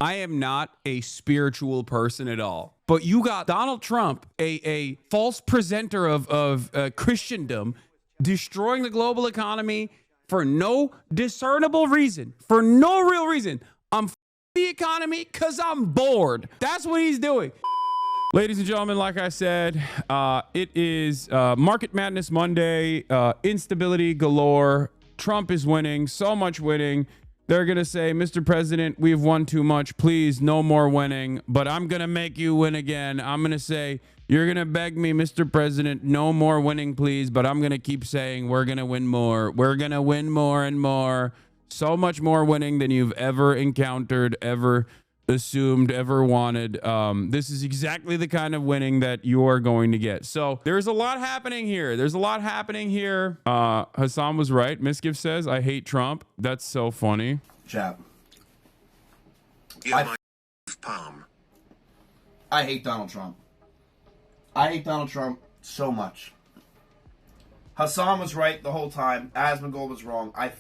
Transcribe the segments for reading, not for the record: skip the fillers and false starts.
I am not a spiritual person at all. But you got Donald Trump, a false presenter of Christendom, destroying the global economy for no discernible reason, for no real reason. I'm the economy because I'm bored. That's what he's doing. Ladies and gentlemen, like I said, it is Market Madness Monday, instability galore. Trump is winning, so much winning. They're going to say, Mr. President, we've won too much. Please, no more winning. But I'm going to make you win again. I'm going to say, you're going to beg me, Mr. President, no more winning, please. But I'm going to keep saying, we're going to win more. We're going to win more and more. So much more winning than you've ever encountered, ever assumed, ever wanted. This is exactly the kind of winning that you are going to get. So there's a lot happening here. Hasan was right. Misgift says, I hate Trump. That's so funny. Chap. I hate Donald Trump. I hate Donald Trump so much. Hasan was right the whole time. Asmongold was wrong. I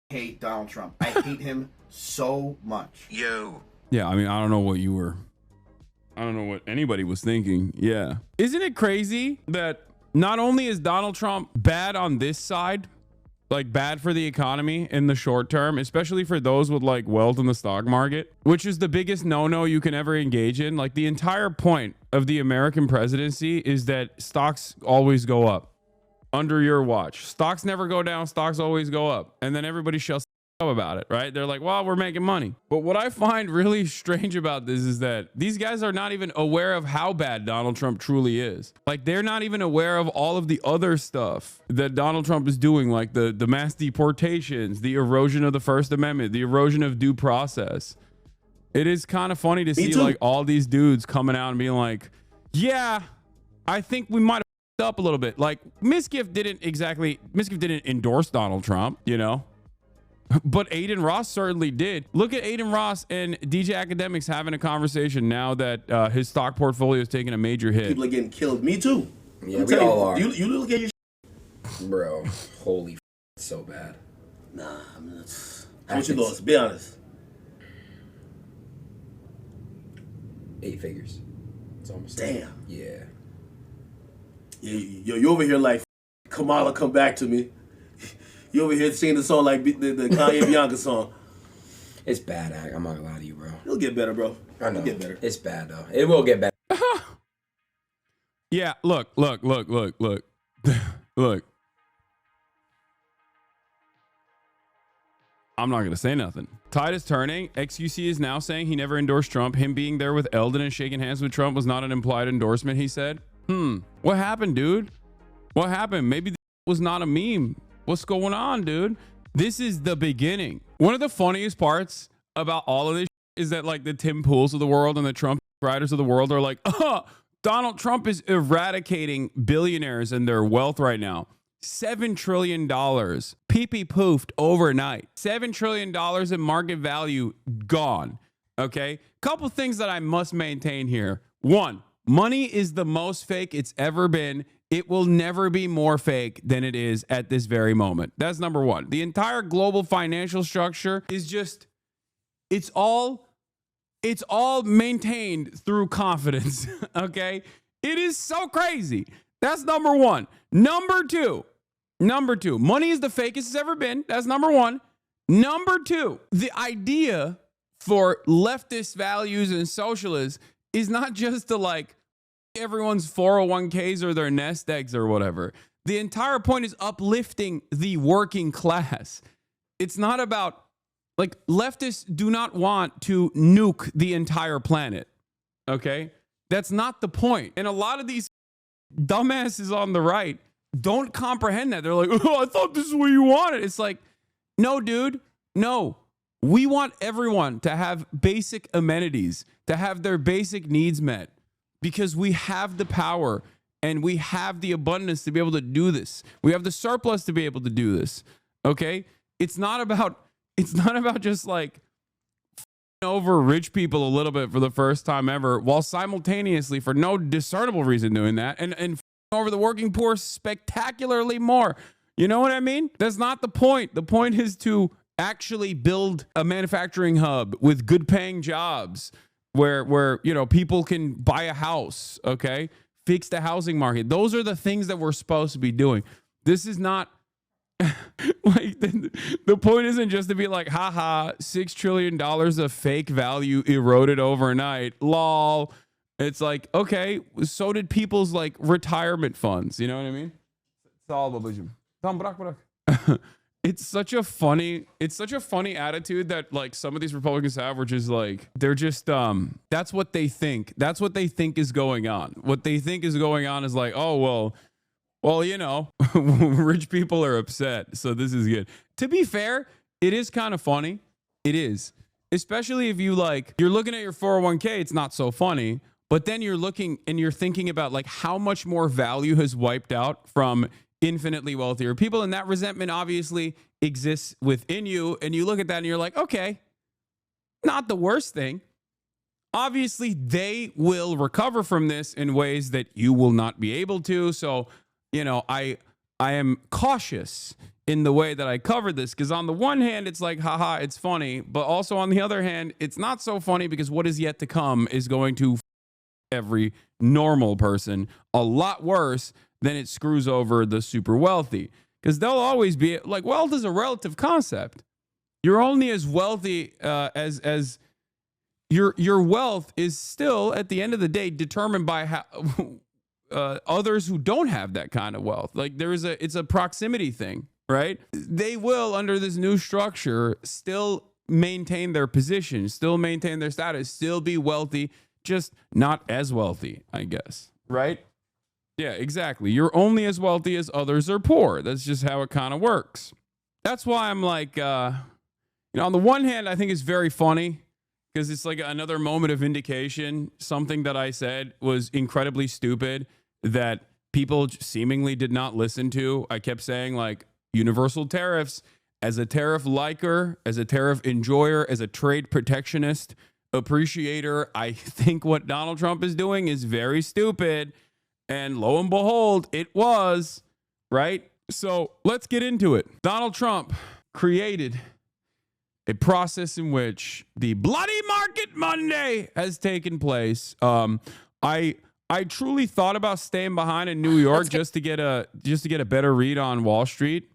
hate Donald Trump. I hate him so much. Yeah, I mean, I don't know what anybody was thinking. Yeah. Isn't it crazy that not only is Donald Trump bad on this side, like bad for the economy in the short term, especially for those with like wealth in the stock market, which is the biggest no-no you can ever engage in. Like the entire point of the American presidency is that stocks always go up under your watch. Stocks never go down. Stocks always go up. And then everybody shuts up about it, right? They're like, well, we're making money. But what I find really strange about this is that these guys are not even aware of how bad Donald Trump truly is. Like they're not even aware of all of the other stuff that Donald Trump is doing, like the mass deportations, the erosion of the First Amendment, the erosion of due process. It is kind of funny to see like all these dudes coming out and being like, yeah, I think we might have up a little bit. Like Misgift didn't endorse Donald Trump, you know? But Aiden Ross certainly did. Look at Aiden Ross and DJ Academics having a conversation now that his stock portfolio is taking a major hit. People are getting killed. Me too. Yeah, we all are. You look at your bro. Holy it's so bad. Nah, I mean, what's your loss? Be honest. 8 figures. It's almost damn. Yeah. You over here like Kamala, come back to me. You over here singing the song like the Kanye Bianca song. It's bad. I'm not gonna lie to you, bro. It'll get better, bro. I know. It'll get better. It's bad though. It will get better. Yeah, look. Look. I'm not going to say nothing. Tide is turning. XQC is now saying he never endorsed Trump. Him being there with Eldon and shaking hands with Trump was not an implied endorsement, he said. What happened, dude? What happened? Maybe this was not a meme. What's going on, dude? This is the beginning. One of the funniest parts about all of this is that like the Tim Pools of the world and the Trump riders of the world are like, Donald Trump is eradicating billionaires and their wealth right now. $7 trillion pee-pee poofed overnight. $7 trillion in market value gone. Okay. Couple things that I must maintain here. One, money is the most fake it's ever been. It will never be more fake than it is at this very moment. That's number one. The entire global financial structure is just, it's all maintained through confidence. Okay. It is so crazy. That's number one. Number two, money is the fakest it's ever been. That's number one. Number two, the idea for leftist values and socialists is not just to like everyone's 401ks or their nest eggs or whatever. The entire point is uplifting the working class. It's not about like leftists do not want to nuke the entire planet. Okay. That's not the point. And a lot of these dumbasses on the right don't comprehend that. They're like, oh, I thought this is what you wanted. It's like, no, dude, no. We want everyone to have basic amenities, to have their basic needs met, because we have the power and we have the abundance to be able to do this. We have the surplus to be able to do this. Okay. It's not about just like over rich people a little bit for the first time ever, while simultaneously for no discernible reason doing that and over the working poor spectacularly more. You know what I mean? That's not the point. The point is to actually build a manufacturing hub with good paying jobs where you know, people can buy a house, okay? Fix the housing market. Those are the things that we're supposed to be doing. This is not like the point isn't just to be like, haha, $6 trillion of fake value eroded overnight. Lol. It's like, okay, so did people's like retirement funds. You know what I mean? It's such a funny attitude that like some of these Republicans have, which is like, they're just, that's what they think. That's what they think is going on. What they think is going on is like, oh, well, you know, rich people are upset. So this is good. To be fair, it is kind of funny. It is. Especially if you like, you're looking at your 401k, it's not so funny. But then you're looking and you're thinking about like how much more value has wiped out from infinitely wealthier people. And that resentment obviously exists within you. And you look at that and you're like, okay, not the worst thing. Obviously, they will recover from this in ways that you will not be able to. So, you know, I am cautious in the way that I cover this, because on the one hand, it's like, haha, it's funny. But also on the other hand, it's not so funny because what is yet to come is going to every normal person a lot worse than it screws over the super wealthy, because they'll always be like, wealth is a relative concept. You're only as wealthy as your wealth is still at the end of the day determined by how others who don't have that kind of wealth. Like it's a proximity thing, right? They will, under this new structure, still maintain their position, still maintain their status, still be wealthy, just not as wealthy, I guess. Right? Yeah, exactly. You're only as wealthy as others are poor. That's just how it kind of works. That's why I'm like, you know, on the one hand, I think it's very funny because it's like another moment of vindication. Something that I said was incredibly stupid that people seemingly did not listen to. I kept saying like universal tariffs, as a tariff liker, as a tariff enjoyer, as a trade protectionist appreciator, I think what Donald Trump is doing is very stupid. And lo and behold, it was, right? So let's get into it. Donald Trump created a process in which the Bloody Market Monday has taken place. I truly thought about staying behind in New York just to get a better read on Wall Street,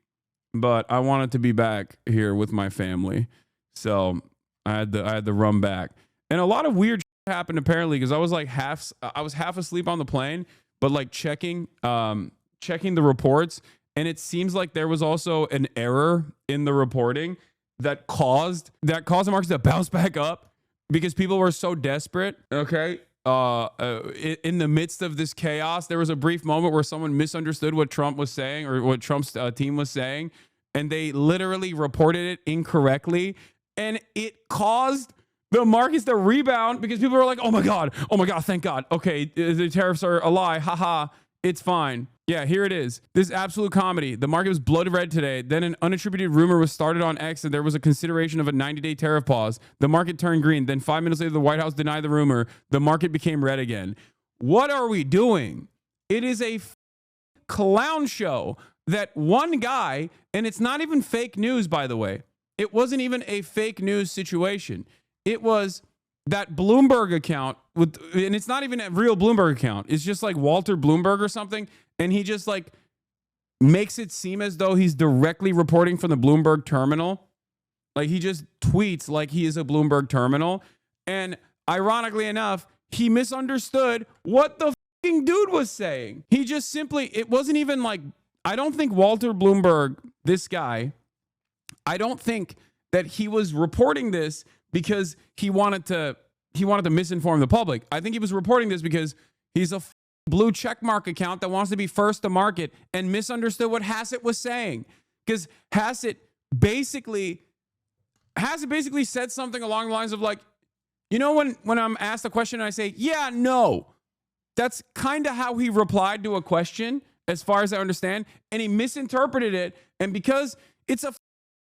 but I wanted to be back here with my family, so I had to run back. And a lot of weird shit happened apparently, because I was half asleep on the plane, but like checking the reports, and it seems like there was also an error in the reporting that caused the markets to bounce back up because people were so desperate. Okay. In the midst of this chaos, there was a brief moment where someone misunderstood what Trump was saying, or what Trump's team was saying, and they literally reported it incorrectly, and it caused the markets to rebound because people were like, oh my God, thank God. Okay, the tariffs are a lie. Haha, it's fine. Yeah, here it is. This is absolute comedy. The market was blood red today. Then an unattributed rumor was started on X that there was a consideration of a 90-day tariff pause. The market turned green. Then 5 minutes later, the White House denied the rumor. The market became red again. What are we doing? It is a clown show that one guy, and it's not even fake news, by the way. It wasn't even a fake news situation. It was that Bloomberg account and it's not even a real Bloomberg account. It's just like Walter Bloomberg or something. And he just like makes it seem as though he's directly reporting from the Bloomberg terminal. Like he just tweets like he is a Bloomberg terminal. And ironically enough, he misunderstood what the fucking dude was saying. He just simply, it wasn't even like, I don't think Walter Bloomberg, this guy, I don't think that he was reporting this because he wanted to misinform the public. I think he was reporting this because he's a blue checkmark account that wants to be first to market and misunderstood what Hassett was saying. Because Hassett basically said something along the lines of like, you know, when I'm asked a question and I say, yeah, no, that's kind of how he replied to a question, as far as I understand. And he misinterpreted it. And because it's a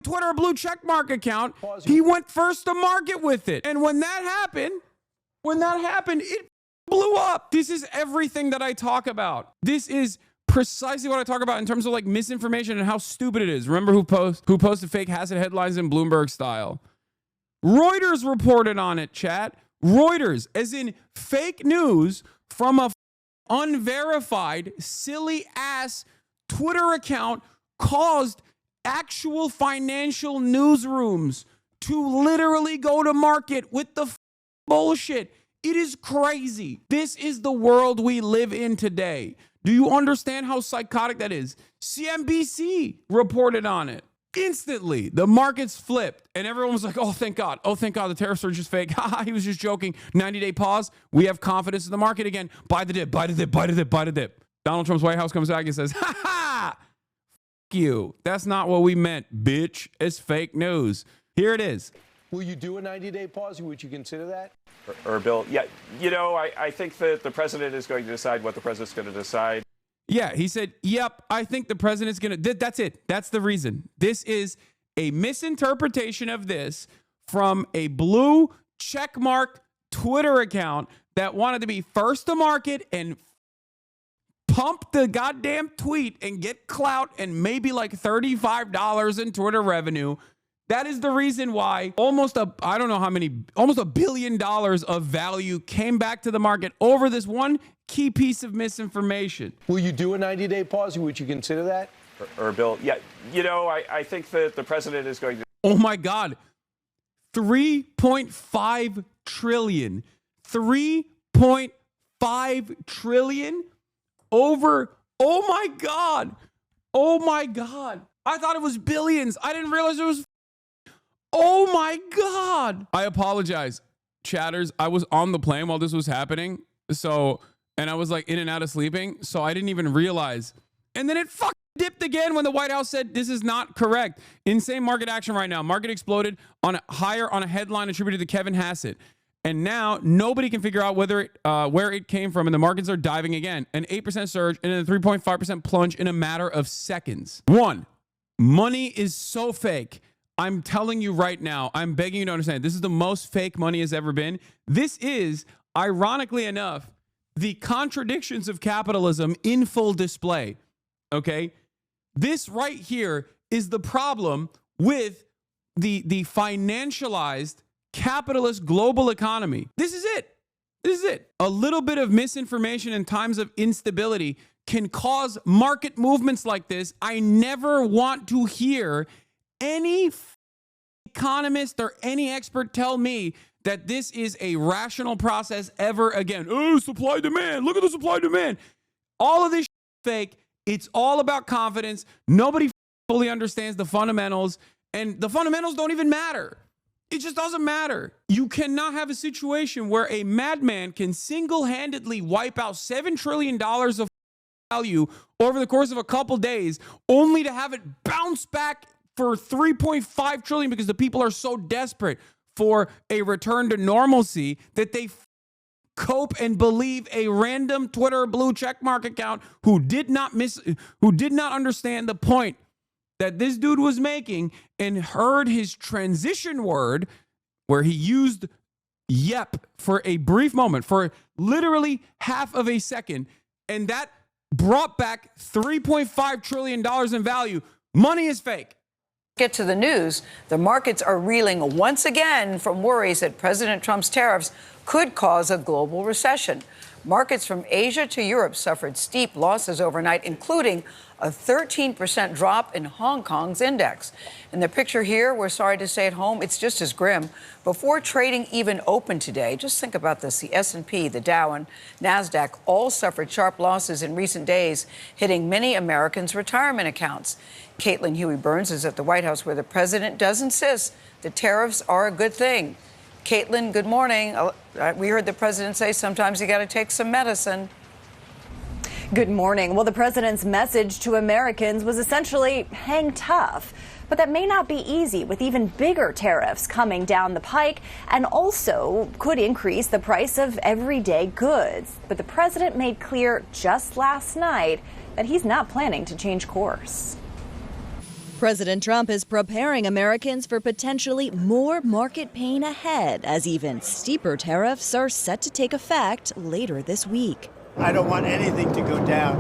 Twitter blue checkmark account, he went first to market with it. And when that happened, it blew up. This is everything that I talk about. This is precisely what I talk about in terms of like misinformation and how stupid it is. Remember who posted fake Hassan headlines in Bloomberg style? Reuters reported on it, chat. Reuters, as in fake news from a unverified, silly ass Twitter account, caused actual financial newsrooms to literally go to market with the bullshit. It is crazy. This is the world we live in today. Do you understand how psychotic that is? CNBC reported on it. Instantly, the markets flipped and everyone was like, oh, thank God. Oh, thank God. The tariffs are just fake. He was just joking. 90-day pause. We have confidence in the market again. Buy the dip, buy the dip, buy the dip, buy the dip. Donald Trump's White House comes back and says, fuck you. That's not what we meant, bitch. It's fake news. Here it is. Will you do a 90-day pause? Would you consider that? Or Bill, yeah, I think that the president is going to decide what the president's going to decide. Yeah, he said, yep, I think the president's going to, that's it. That's the reason. This is a misinterpretation of this from a blue checkmark Twitter account that wanted to be first to market and pump the goddamn tweet and get clout and maybe like $35 in Twitter revenue. That is the reason why almost $1 billion of value came back to the market over this one key piece of misinformation. Will you do a 90-day pause? Would you consider that? Or Bill, yeah, I think that the president is going to. Oh my God. 3.5 trillion. 3.5 trillion over. Oh my God. Oh my God. I thought it was billions. I didn't realize it was. Oh my God. I apologize, chatters. I was on the plane while this was happening. And I was like in and out of sleeping. So I didn't even realize. And then it fucking dipped again when the White House said this is not correct. Insane market action right now. Market exploded on a headline attributed to Kevin Hassett. And now nobody can figure out where it came from. And the markets are diving again. An 8% surge and a 3.5% plunge in a matter of seconds. One, money is so fake. I'm telling you right now, I'm begging you to understand, this is the most fake money has ever been. This is, ironically enough, the contradictions of capitalism in full display, okay? This right here is the problem with the financialized capitalist global economy. This is it. This is it. A little bit of misinformation in times of instability can cause market movements like this. I never want to hear any economist or any expert tell me that this is a rational process ever again. Oh, supply demand. Look at the supply demand. All of this fake. It's all about confidence. Nobody fully understands the fundamentals, and the fundamentals don't even matter. It just doesn't matter. You cannot have a situation where a madman can single-handedly wipe out $7 trillion of value over the course of a couple days, only to have it bounce back for 3.5 trillion because the people are so desperate for a return to normalcy that they cope and believe a random Twitter blue checkmark account who did not understand the point that this dude was making and heard his transition word where he used yep for a brief moment, for literally half of a second, and that brought back $3.5 trillion in value. Money is fake. Get to the news. The markets are reeling once again from worries that President Trump's tariffs could cause a global recession. Markets from Asia to Europe suffered steep losses overnight, including a 13% drop in Hong Kong's index. In the picture here, we're sorry to say at home, it's just as grim. Before trading even opened today, just think about this. The S&P, the Dow, and NASDAQ all suffered sharp losses in recent days, hitting many Americans' retirement accounts. Caitlin Huey-Burns is at the White House, where the president does insist the tariffs are a good thing. Caitlin, good morning. We heard the president say sometimes you got to take some medicine. Good morning. Well, the president's message to Americans was essentially hang tough. But that may not be easy with even bigger tariffs coming down the pike, and also could increase the price of everyday goods. But the president made clear just last night that he's not planning to change course. President Trump is preparing Americans for potentially more market pain ahead, as even steeper tariffs are set to take effect later this week. I don't want anything to go down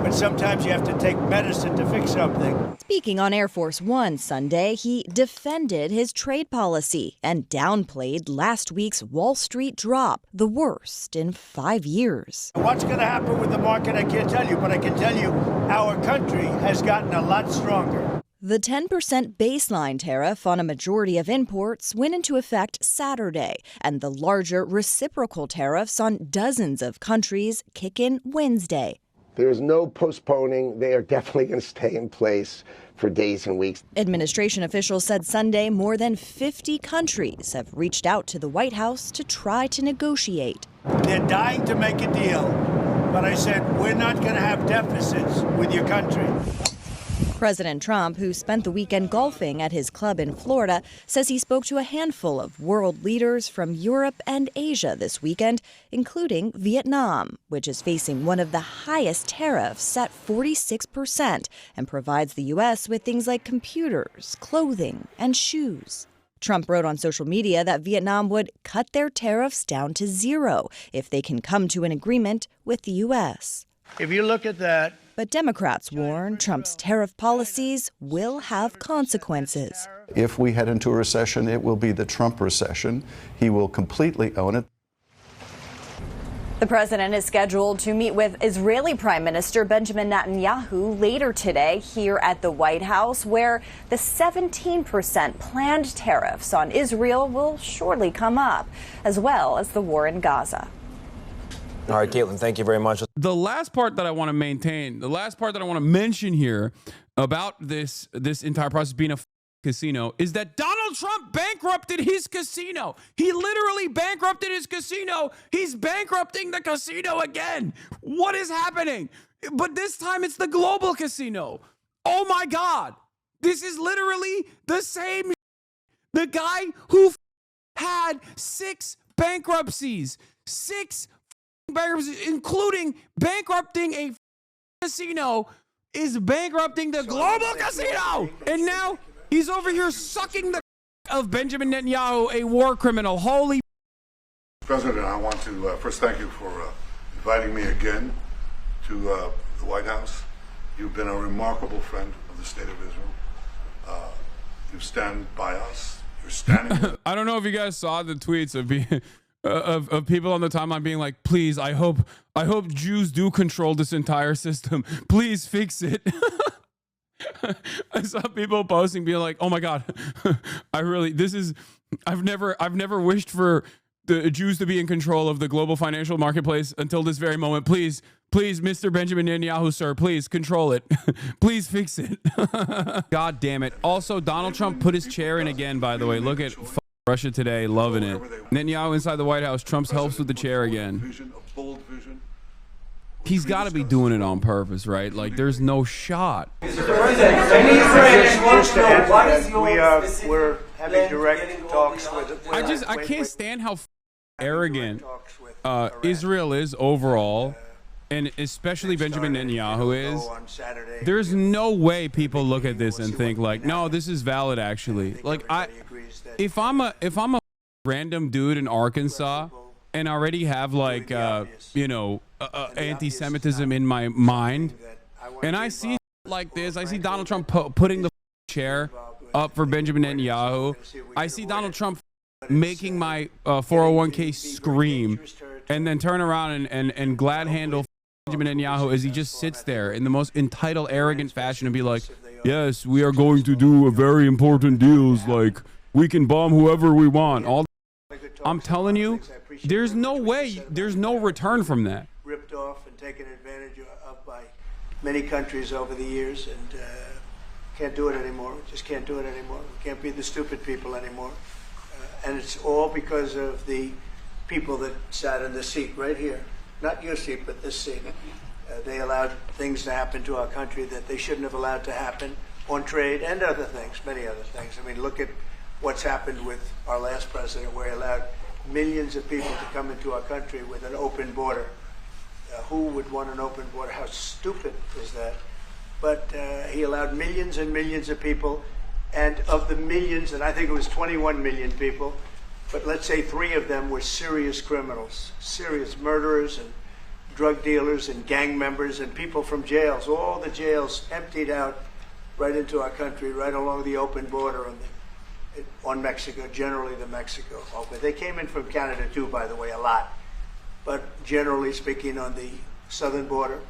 but sometimes you have to take medicine to fix something. Speaking on Air Force One Sunday, he defended his trade policy and downplayed last week's Wall Street drop, the worst in 5 years. What's going to happen with the market, I can't tell you, but I can tell you our country has gotten a lot stronger. The 10% baseline tariff on a majority of imports went into effect Saturday, and the larger reciprocal tariffs on dozens of countries kick in Wednesday. There is no postponing. They are definitely going to stay in place for days and weeks. Administration officials said Sunday more than 50 countries have reached out to the White House to try to negotiate. They're dying to make a deal, but I said, we're not going to have deficits with your country. President Trump, who spent the weekend golfing at his club in Florida, says he spoke to a handful of world leaders from Europe and Asia this weekend, including Vietnam, which is facing one of the highest tariffs at 46% and provides the U.S. with things like computers, clothing, and shoes. Trump wrote on social media that Vietnam would cut their tariffs down to zero if they can come to an agreement with the U.S. If you look at that. But Democrats warn Trump's tariff policies will have consequences. If we head into a recession, it will be the Trump recession. He will completely own it. The president is scheduled to meet with Israeli Prime Minister Benjamin Netanyahu later today here at the White House, where the 17% planned tariffs on Israel will surely come up, as well as the war in Gaza. All right, Caitlin, thank you very much. The last part that I want to maintain, the last part that I want to mention here about this entire process being a casino is that Donald Trump bankrupted his casino. He literally bankrupted his casino. He's bankrupting the casino again. What is happening? But this time it's the global casino. Oh my God. This is literally the same. The guy who had 6 bankruptcies, 6 bankruptcies, including bankrupting a casino, is bankrupting the global casino. And now he's over here sucking the of Benjamin Netanyahu, a war criminal. Holy President, I want to first thank you for inviting me again to the White House. You've been a remarkable friend of the state of Israel. You stand by us. You're standing. I don't know if you guys saw the tweets of people on the timeline being like, please, I hope Jews do control this entire system. Please fix it. I saw people posting being like, oh my God, I've never wished for the Jews to be in control of the global financial marketplace until this very moment. Please, Mr. Benjamin Netanyahu, sir, please control it. Please fix it. God damn it. Also, Donald Trump put his chair in again, by the way. Look at Russia Today, loving it. Netanyahu inside the White House. Trump's helps with the chair again. He's got to be doing it on purpose, right? Like, there's no shot. We're having direct talks with. I can't stand how arrogant Israel is overall, and especially Benjamin Netanyahu is. There's no way people look at this and think like, no, this is valid actually. Like, if I'm a random dude in Arkansas and already have like anti-Semitism in my mind, and I see like this, I see Donald Trump putting the chair up for Benjamin Netanyahu. I see Donald Trump making my 401k scream, and then turn around and glad handle Benjamin Netanyahu as he just sits there in the most entitled, arrogant fashion and be like, yes, we are going to do a very important deals, like we can bomb whoever we want. I'm telling you, there's no way, there's no return from that. Ripped off and taken advantage of by many countries over the years, and can't do it anymore. We just can't do it anymore. We can't be the stupid people anymore. And it's all because of the people that sat in the seat right here. Not your seat, but this seat. They allowed things to happen to our country that they shouldn't have allowed to happen on trade and other things, many other things. I mean, look at what's happened with our last president, where he allowed millions of people to come into our country with an open border. Who would want an open border? How stupid is that? But he allowed millions and millions of people, and of the millions, and I think it was 21 million people, but let's say 3 of them were serious criminals, serious murderers and drug dealers and gang members and people from jails, all the jails emptied out right into our country, right along the open border on Mexico, generally the Mexico open. They came in from Canada too, by the way, a lot, but generally speaking on the southern border.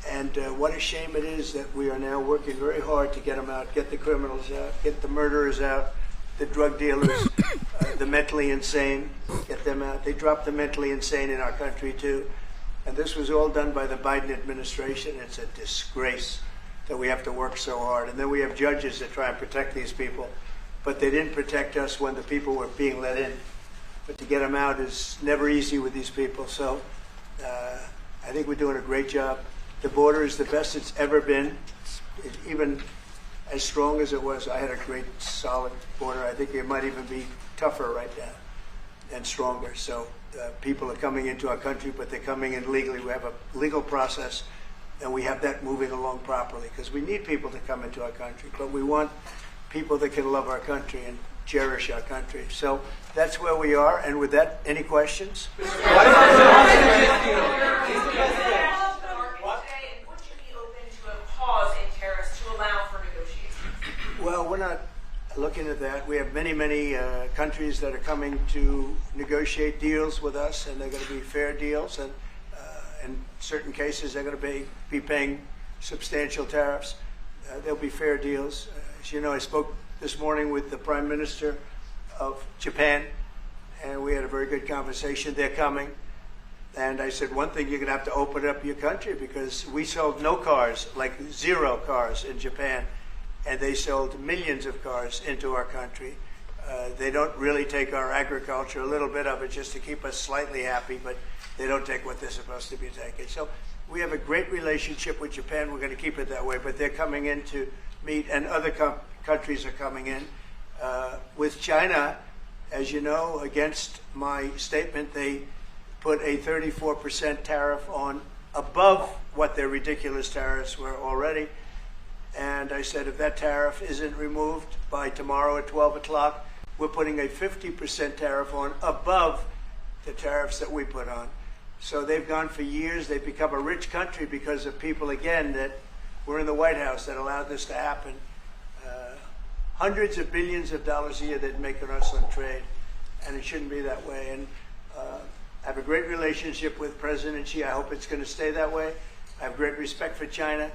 And what a shame it is that we are now working very hard to get them out, get the criminals out, get the murderers out, the drug dealers, the mentally insane, get them out. They dropped the mentally insane in our country too. And this was all done by the Biden administration. It's a disgrace that we have to work so hard. And then we have judges that try and protect these people, but they didn't protect us when the people were being let in. But to get them out is never easy with these people. So I think we're doing a great job. The border is the best it's ever been, even as strong as it was. I had a great, solid border. I think it might even be tougher right now and stronger. So people are coming into our country, but they're coming in legally. We have a legal process, and we have that moving along properly, because we need people to come into our country, but we want people that can love our country and cherish our country. So that's where we are. And with that, any questions? Well, we're not looking at that. We have many, many countries that are coming to negotiate deals with us, and they're going to be fair deals. And in certain cases, they're going to be paying substantial tariffs. There'll be fair deals. As you know, I spoke this morning with the Prime Minister of Japan, and we had a very good conversation. They're coming. And I said, one thing, you're going to have to open up your country, because we sold no cars, like 0 cars in Japan. And they sold millions of cars into our country. They don't really take our agriculture, a little bit of it just to keep us slightly happy, but they don't take what they're supposed to be taking. So we have a great relationship with Japan. We're going to keep it that way, but they're coming in to meet, and other countries are coming in. With China, as you know, against my statement, they put a 34% tariff on above what their ridiculous tariffs were already. And I said, if that tariff isn't removed by tomorrow at 12 o'clock, we're putting a 50% tariff on above the tariffs that we put on. So they've gone for years. They've become a rich country because of people, again, that were in the White House that allowed this to happen. Hundreds of billions of dollars a year they'd make on us on trade, and it shouldn't be that way. And I have a great relationship with President Xi. I hope it's going to stay that way. I have great respect for China.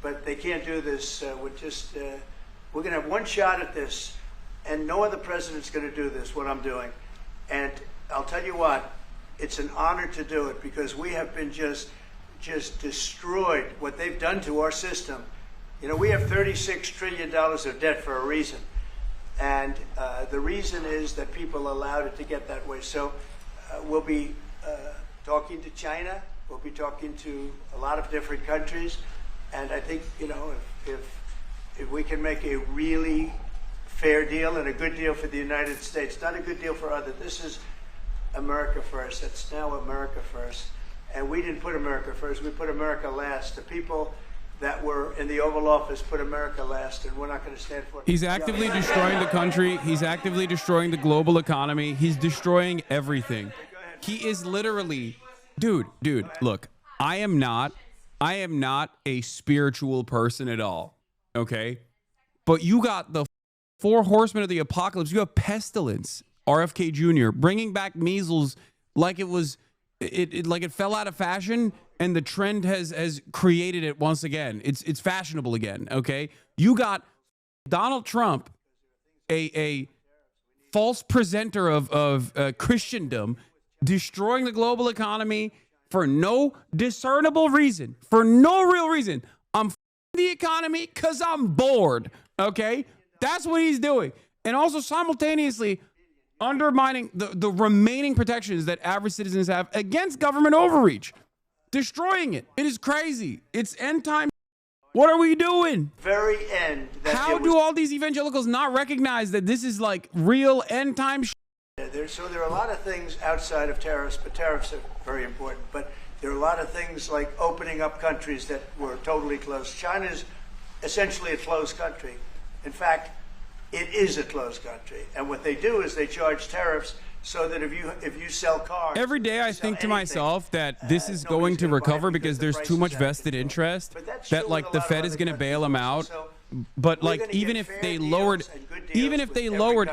But they can't do this. We're going to have one shot at this, and no other president's going to do this, what I'm doing. And I'll tell you what, it's an honor to do it, because we have been just destroyed, what they've done to our system. You know, we have $36 trillion of debt for a reason. And the reason is that people allowed it to get that way. So we'll be talking to China. We'll be talking to a lot of different countries. And I think, you know, if we can make a really fair deal and a good deal for the United States, not a good deal for others. This is America first. It's now America first. And we didn't put America first. We put America last. The people that were in the Oval Office put America last, and we're not going to stand for it. He's actively destroying the country. He's actively destroying the global economy. He's destroying everything. He is literally, dude, look, I am not a spiritual person at all, okay? But you got the 4 horsemen of the apocalypse. You have pestilence, RFK Jr., bringing back measles like it was, like it fell out of fashion, and the trend has created it once again. It's fashionable again, okay? You got Donald Trump, a false presenter of Christendom, destroying the global economy, for no discernible reason, for no real reason. I'm the economy because I'm bored, okay? That's what he's doing. And also simultaneously undermining the remaining protections that average citizens have against government overreach. Destroying it. It is crazy. It's end time. What are we doing? Very end. How do all these evangelicals not recognize that this is like real end time shit? So there are a lot of things outside of tariffs, but tariffs are very important. But there are a lot of things like opening up countries that were totally closed. China is essentially a closed country. In fact, it is a closed country. And what they do is they charge tariffs so that if you sell cars, every day I think to myself that this is going to recover because there's too much vested interest that like the Fed is going to bail them out. But like even if they lowered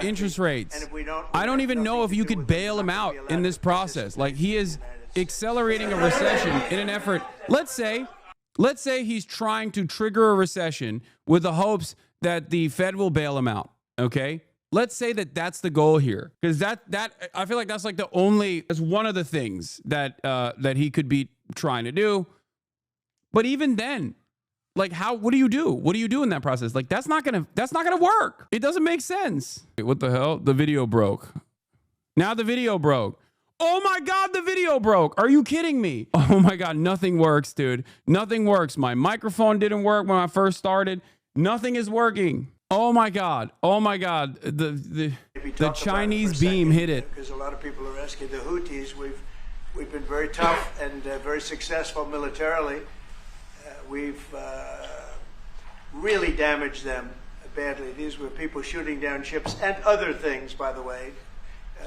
interest rates, I don't even know if you could bail him out in this process. Like he is accelerating a recession in an effort. Let's say he's trying to trigger a recession with the hopes that the Fed will bail him out. Okay. Let's say that that's the goal here, because that I feel like that's like that's one of the things that that he could be trying to do. But even then, like what do you do? What do you do in that process? Like that's not gonna work. It doesn't make sense. Wait, what the hell? The video broke. Now the video broke. Oh my God, the video broke. Are you kidding me? Oh my God, nothing works, dude. Nothing works. My microphone didn't work when I first started. Nothing is working. Oh my God. Oh my God. The Chinese beam hit it. Because a lot of people are asking the Houthis. We've been very tough and very successful militarily. We've really damaged them badly. These were people shooting down ships and other things, by the way,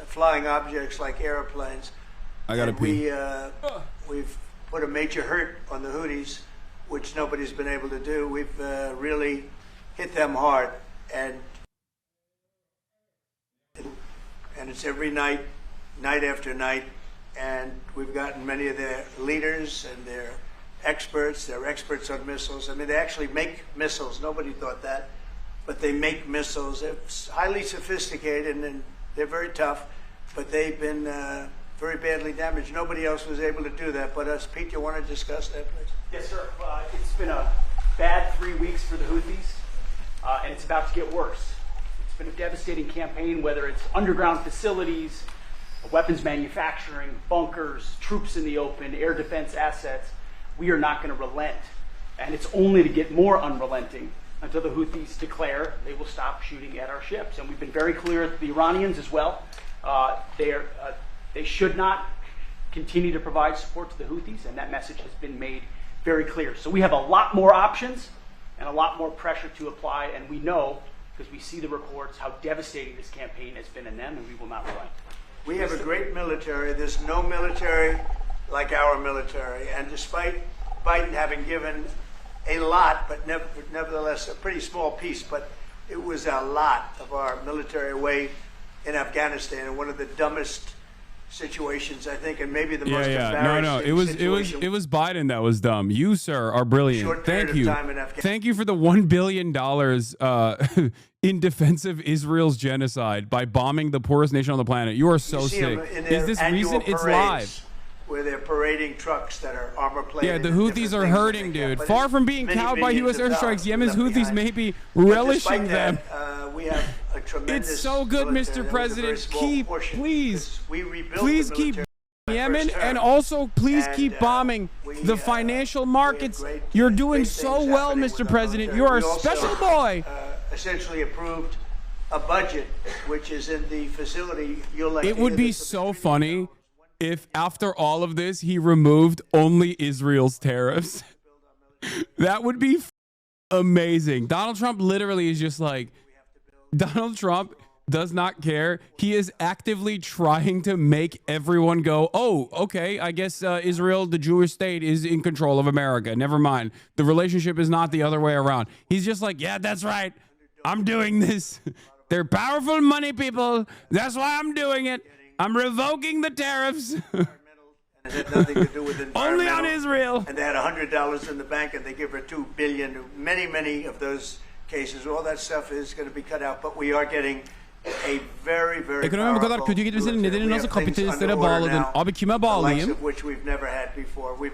flying objects like airplanes. I gotta pee. We've put a major hurt on the Houthis, which nobody's been able to do. We've really hit them hard, and it's every night after night, and we've gotten many of their leaders and their experts. They're experts on missiles. I mean, they actually make missiles. Nobody thought that, but they make missiles. They're highly sophisticated, and they're very tough, but they've been very badly damaged. Nobody else was able to do that but us. Pete, you want to discuss that, please? Yes, sir. It's been a bad 3 weeks for the Houthis. And it's about to get worse. It's been a devastating campaign, whether it's underground facilities, weapons manufacturing, bunkers, troops in the open, air defense assets. We are not going to relent. And it's only to get more unrelenting until the Houthis declare they will stop shooting at our ships. And we've been very clear to the Iranians as well. They should not continue to provide support to the Houthis, and that message has been made very clear. So we have a lot more options and a lot more pressure to apply, and we know, because we see the reports, how devastating this campaign has been in them, and we will not relent. We have a great military. There's no military like our military, and despite Biden having given a lot, but nevertheless a pretty small piece, but it was a lot of our military away in Afghanistan, and one of the dumbest situations, I think, and maybe the most embarrassing it was Biden that was dumb. You, sir, are brilliant. Thank you. Thank you for the $1 billion in defense of Israel's genocide by bombing the poorest nation on the planet. You are so sick. Is this recent? It's live. Where they're parading trucks that are armor plated. Yeah, the Houthis are hurting, dude. Far from being cowed by U.S. airstrikes, Yemen's Houthis may be relishing them. We have a tremendous. It's so good, Mr. President. Please keep Yemen, and also please keep bombing the financial markets. You're doing so well, Mr. President. You are a special boy. Essentially approved a budget which is in the facility. It would be so funny if after all of this, he removed only Israel's tariffs. That would be amazing. Donald Trump literally is just like, Donald Trump does not care. He is actively trying to make everyone go, oh, okay, I guess Israel, the Jewish state, is in control of America. Never mind. The relationship is not the other way around. He's just like, yeah, that's right. I'm doing this. They're powerful money people. That's why I'm doing it. I'm revoking the tariffs. It had nothing to do with only on Israel. And they had $100 in the bank, and they give her $2 billion. Many of those cases, all that stuff is going to be cut out. But we are getting a very, very Ekonomi bu kadar kötü gitmesinin nedeni nasıl kapitalistlere bağladın? Abi kime bağlayayım?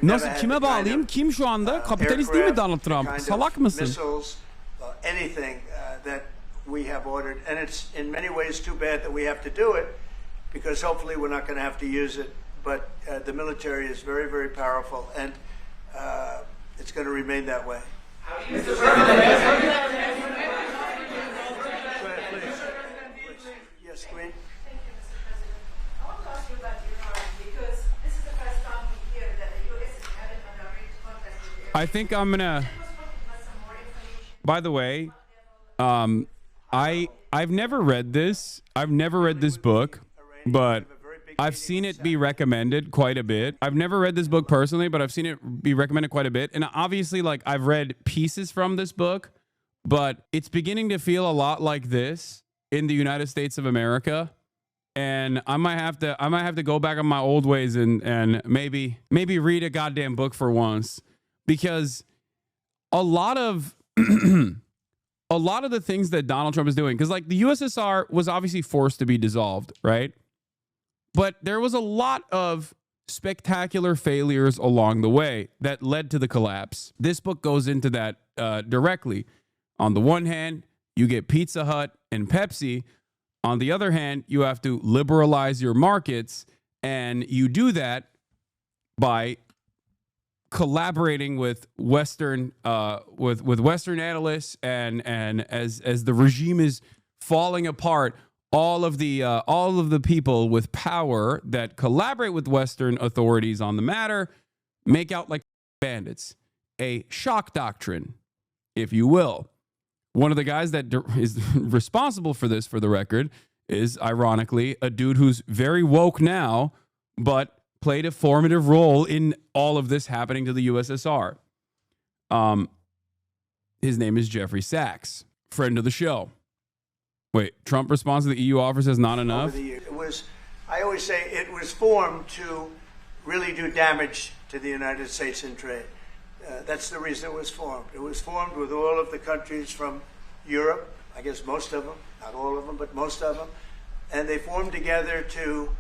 Nasıl kime bağlayayım? Kim şu anda? Kapitalist değil mi Donald Trump? Salak mısın? Anything that we have ordered, and it's in many ways too bad that we have to do it, because hopefully we're not going to have to use it. But the military is very, very powerful, and it's going to remain that way. Yes, Queen. Thank you, Mr. President. I want to ask you about Iran, because this is the first time we hear that the U.S. is having a direct contact with Iran. I think I'm gonna. By the way, I've never read this. I've never read this book. but I've seen it be recommended quite a bit. I've never read this book personally, but I've seen it be recommended quite a bit. And obviously, like, I've read pieces from this book, but it's beginning to feel a lot like this in the United States of America. And I might have to go back on my old ways and maybe read a goddamn book for once, because a lot of the things that Donald Trump is doing, because like the USSR was obviously forced to be dissolved, right? But there was a lot of spectacular failures along the way that led to the collapse. This book goes into that directly. On the one hand, you get Pizza Hut and Pepsi. On the other hand, you have to liberalize your markets, and you do that by collaborating with Western Western analysts, and as the regime is falling apart, all of the people with power that collaborate with Western authorities on the matter make out like bandits. A shock doctrine, if you will. One of the guys that is responsible for this, for the record, is ironically a dude who's very woke now, but played a formative role in all of this happening to the USSR. His name is Jeffrey Sachs, friend of the show. Wait, Trump responds to the EU offer says not enough? I always say it was formed to really do damage to the United States in trade. That's the reason it was formed. It was formed with all of the countries from Europe, I guess most of them, not all of them, but most of them. And they formed together to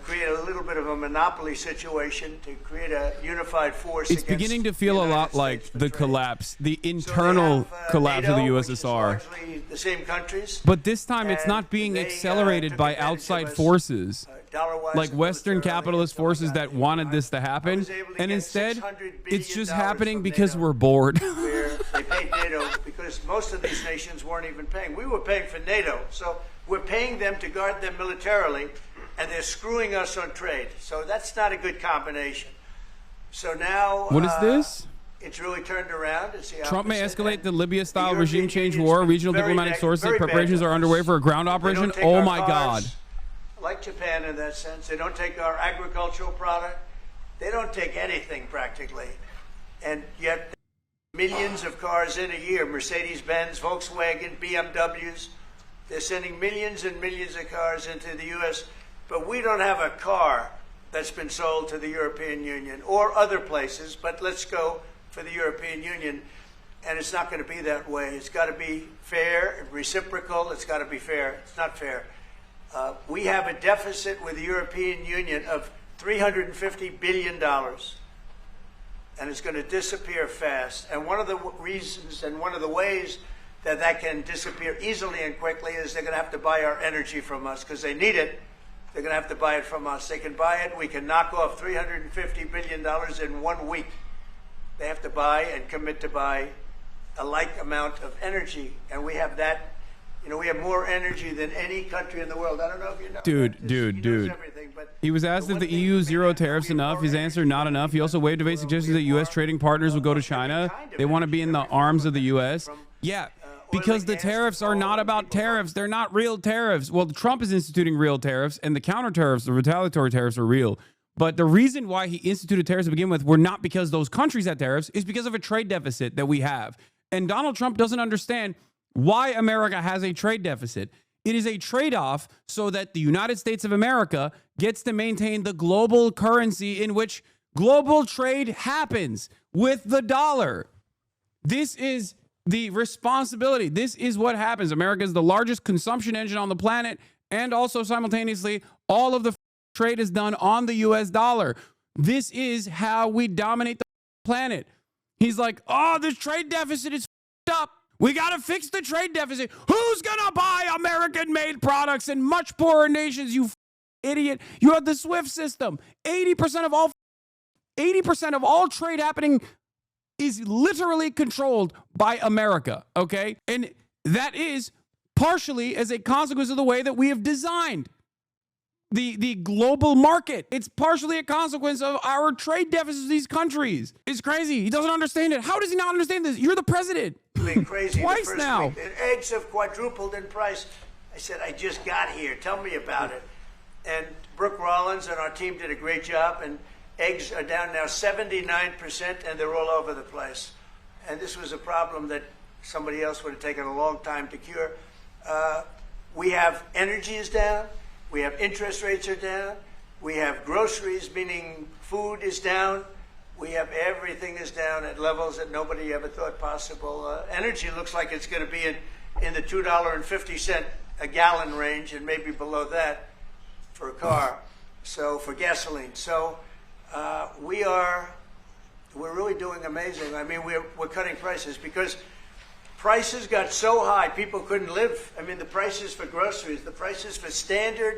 create a little bit of a monopoly situation, to create a unified force. It's beginning to feel a lot like the collapse, the internal collapse of the USSR. The same countries. But this time it's not being accelerated by outside forces, like Western capitalist forces that wanted this to happen. And instead, it's just happening because we're bored. Where they paid NATO, because most of these nations weren't even paying. We were paying for NATO, so we're paying them to guard them militarily, and they're screwing us on trade. So that's not a good combination. So now... What is this? It's really turned around. It's the Trump may opposite. escalate the Libya-style regime change war. Regional diplomatic sources say preparations are underway for a ground operation. Oh my God. Like Japan in that sense. They don't take our agricultural product. They don't take anything practically. And yet millions of cars in a year, Mercedes-Benz, Volkswagen, BMWs. They're sending millions and millions of cars into the U.S., but we don't have a car that's been sold to the European Union or other places, but let's go for the European Union. And it's not going to be that way. It's got to be fair, reciprocal. It's got to be fair. It's not fair. We have a deficit with the European Union of $350 billion. And it's going to disappear fast. And one of the reasons and one of the ways that that can disappear easily and quickly is they're going to have to buy our energy from us because they need it. They're going to have to buy it from us. They can buy it. We can knock off $350 billion in 1 week. They have to buy and commit to buy a like amount of energy. And we have that. You know, we have more energy than any country in the world. I don't know if you know. Dude. He was asked if the EU zero tariffs enough. His answer, not enough. He also waved away suggestions that U.S. trading partners would go to China. They want to be in the arms of the U.S. Yeah, because the tariffs are not about tariffs. They're not real tariffs. Well, Trump is instituting real tariffs, and the counter tariffs, the retaliatory tariffs are real. But the reason why he instituted tariffs to begin with were not because those countries had tariffs. It's because of a trade deficit that we have. And Donald Trump doesn't understand why America has a trade deficit. It is a trade-off so that the United States of America gets to maintain the global currency in which global trade happens with the dollar. This is the responsibility. This is what happens. America is the largest consumption engine on the planet, and also simultaneously, all of the trade is done on the U.S. dollar. This is how we dominate the planet. He's like, oh, this trade deficit is up. We got to fix the trade deficit. Who's going to buy American-made products in much poorer nations, you idiot? You have the SWIFT system. 80% of all trade happening is literally controlled by America, okay? And that is partially as a consequence of the way that we have designed the global market. It's partially a consequence of our trade deficits with these countries. It's crazy. He doesn't understand it. How does he not understand this? You're the president. Crazy Twice the first now. Week. Eggs have quadrupled in price. I said, I just got here. Tell me about it. And Brooke Rollins and our team did a great job, and eggs are down now 79%, and they're all over the place. And this was a problem that somebody else would have taken a long time to cure. We have energy is down. We have interest rates are down. We have groceries, meaning food is down. We have everything is down at levels that nobody ever thought possible. Energy looks like it's going to be in the $2.50 a gallon range, and maybe below that for a car. So for gasoline. So we're really doing amazing. I mean, we're cutting prices because prices got so high people couldn't live. I mean, the prices for groceries, the prices for standard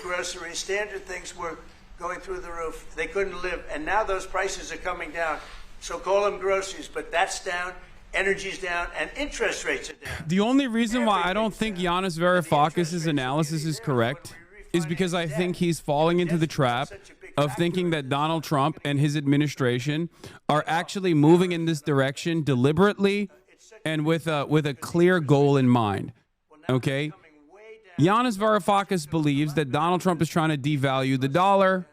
groceries, standard things were going through the roof. They couldn't live, and now those prices are coming down. So call them groceries, but that's down, energy's down, and interest rates are down. The only reason why I don't think Yanis Varoufakis' analysis is correct is because I think he's falling into the trap of thinking that Donald Trump and his administration are actually moving in this direction deliberately and with a clear goal in mind. Okay? Yanis Varoufakis believes that Donald Trump is trying to devalue the dollar,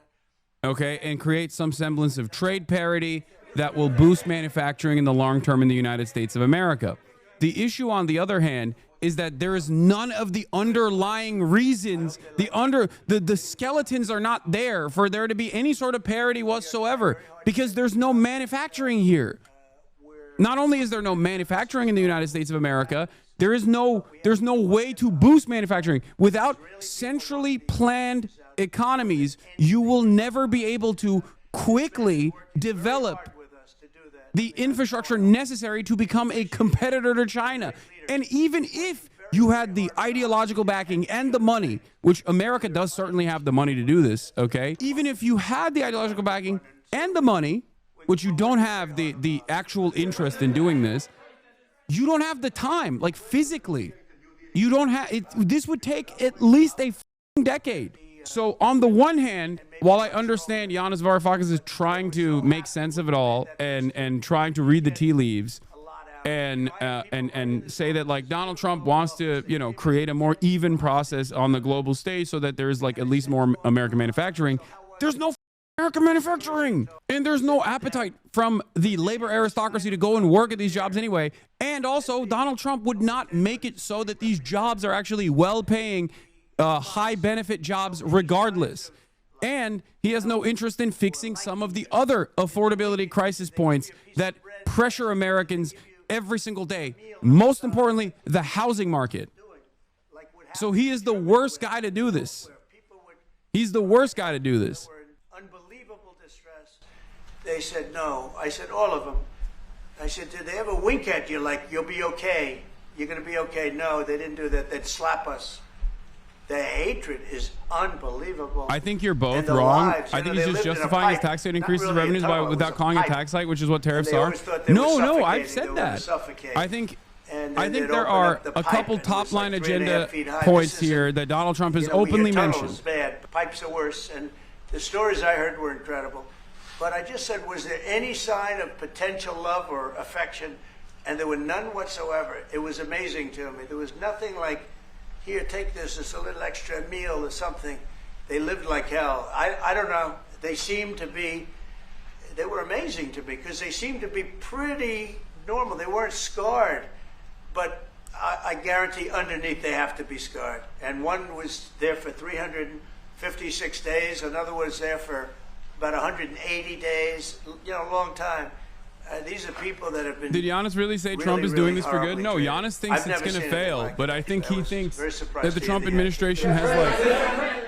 okay, and create some semblance of trade parity that will boost manufacturing in the long term in the United States of America. The issue, on the other hand, is that there is none of the underlying reasons, the skeletons are not there for there to be any sort of parity whatsoever, because there's no manufacturing here. Not only is there no manufacturing in the United States of America, there's no way to boost manufacturing. Without centrally planned economies, you will never be able to quickly develop the infrastructure necessary to become a competitor to China. And even if you had the ideological backing and the money, which America does certainly have the money to do this, okay? Even if you had the ideological backing and the money, which you don't have the actual interest in doing this, you don't have the time, like physically. You don't have it. This would take at least a decade. So on the one hand, while I understand Yanis Varoufakis is trying to make sense of it all and trying to read the tea leaves and say that like Donald Trump wants to, create a more even process on the global stage so that there's like at least more American manufacturing, there's no American manufacturing, and there's no appetite from the labor aristocracy to go and work at these jobs anyway. And also, Donald Trump would not make it so that these jobs are actually well-paying, high-benefit jobs regardless. And he has no interest in fixing some of the other affordability crisis points that pressure Americans every single day. Most importantly, the housing market. So he is the worst guy to do this. He's the worst guy to do this. They said no. I said, all of them. I said, did they ever wink at you like, you'll be okay? You're going to be okay? No, they didn't do that. They'd slap us. The hatred is unbelievable. I think you're both wrong. I think he's just justifying his tax rate increases really revenues without calling it a tax hike, which is what tariffs are. No, I've said that. I think there are a couple top-line agenda points here that Donald Trump has openly mentioned. Bad. The pipes are worse, and the stories I heard were incredible. But I just said, was there any sign of potential love or affection? And there were none whatsoever. It was amazing to me. There was nothing like, here, take this, it's a little extra meal or something. They lived like hell. I don't know. They were amazing to me because they seemed to be pretty normal. They weren't scarred. But I guarantee underneath they have to be scarred. And one was there for 356 days. Another was there for about 180 days, a long time. These are people that have been. Did Yanis really say Trump is doing this for good? No, Yanis thinks it's going to fail, but I think he thinks that the Trump administration has like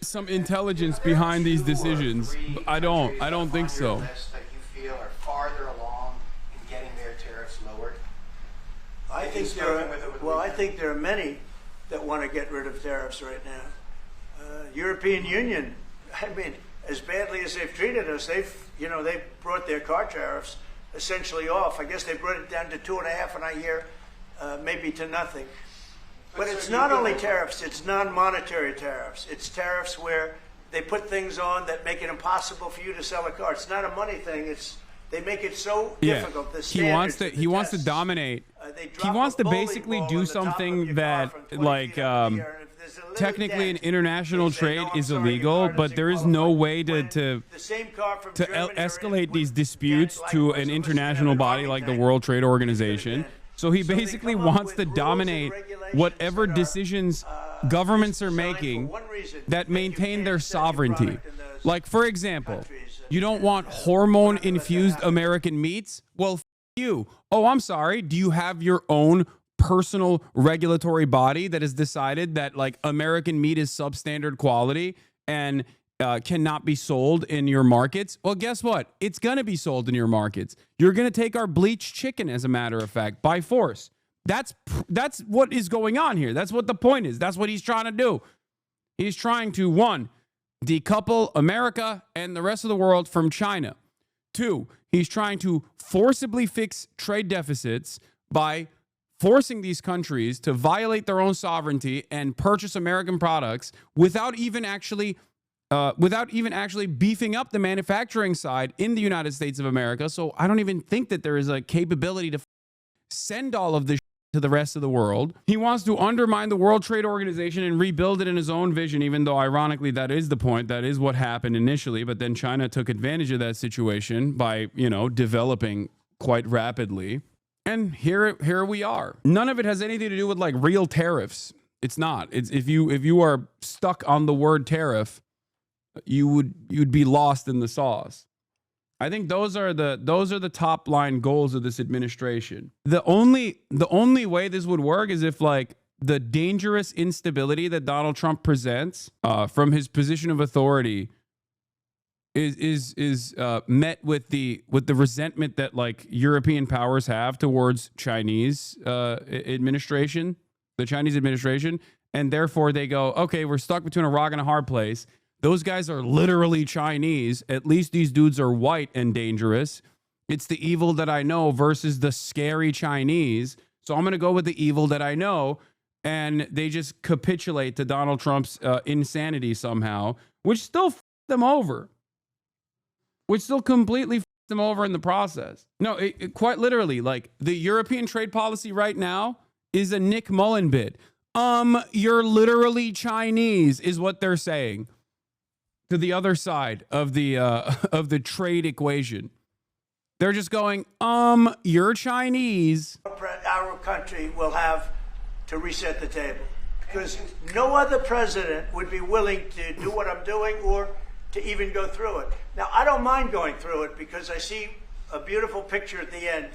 some intelligence behind these decisions. I don't think so. That you feel are farther along in getting their tariffs lowered? I think there are many that want to get rid of tariffs right now. European Union, I mean, as badly as they've treated us, they've brought their car tariffs essentially off. I guess they brought it down to 2.5, and I hear maybe to nothing. But it's not only tariffs; it's non-monetary tariffs. It's tariffs where they put things on that make it impossible for you to sell a car. It's not a money thing. They make it so difficult. The he wants to dominate. He wants to basically do something that like technically an international trade is illegal, but there is no way to escalate these disputes to an international body like the World Trade Organization. So he basically wants to dominate whatever decisions governments are making that maintain their sovereignty. Like, for example, you don't want hormone-infused American meats? Well, f you. Oh, I'm sorry. Do you have your own personal regulatory body that has decided that, like, American meat is substandard quality and cannot be sold in your markets? Well, guess what? It's going to be sold in your markets. You're going to take our bleached chicken, as a matter of fact, by force. That's what is going on here. That's what the point is. That's what he's trying to do. He's trying to, 1, decouple America and the rest of the world from China. 2, he's trying to forcibly fix trade deficits by forcing these countries to violate their own sovereignty and purchase American products without even actually beefing up the manufacturing side in the United States of America. So I don't even think that there is a capability to send all of this to the rest of the world. He wants to undermine the World Trade Organization and rebuild it in his own vision, even though ironically that is the point. That is what happened initially, but then China took advantage of that situation by, developing quite rapidly. And here we are. None of it has anything to do with like real tariffs. It's not. It's if you are stuck on the word tariff, you'd be lost in the sauce. I think those are the top line goals of this administration. The only way this would work is if, like, the dangerous instability that Donald Trump presents from his position of authority is met with the resentment that, like, European powers have towards Chinese administration, the Chinese administration, and therefore they go, okay, we're stuck between a rock and a hard place. Those guys are literally Chinese. At least these dudes are white and dangerous. It's the evil that I know versus the scary Chinese. So I'm going to go with the evil that I know. And they just capitulate to Donald Trump's insanity somehow, which still f***ed them over. Which still completely f***ed them over in the process. No, it quite literally, like, the European trade policy right now is a Nick Mullen bit. You're literally Chinese is what they're saying to the other side of the trade equation. They're just going, you're Chinese. Our country will have to reset the table because no other president would be willing to do what I'm doing or to even go through it. Now, I don't mind going through it because I see a beautiful picture at the end,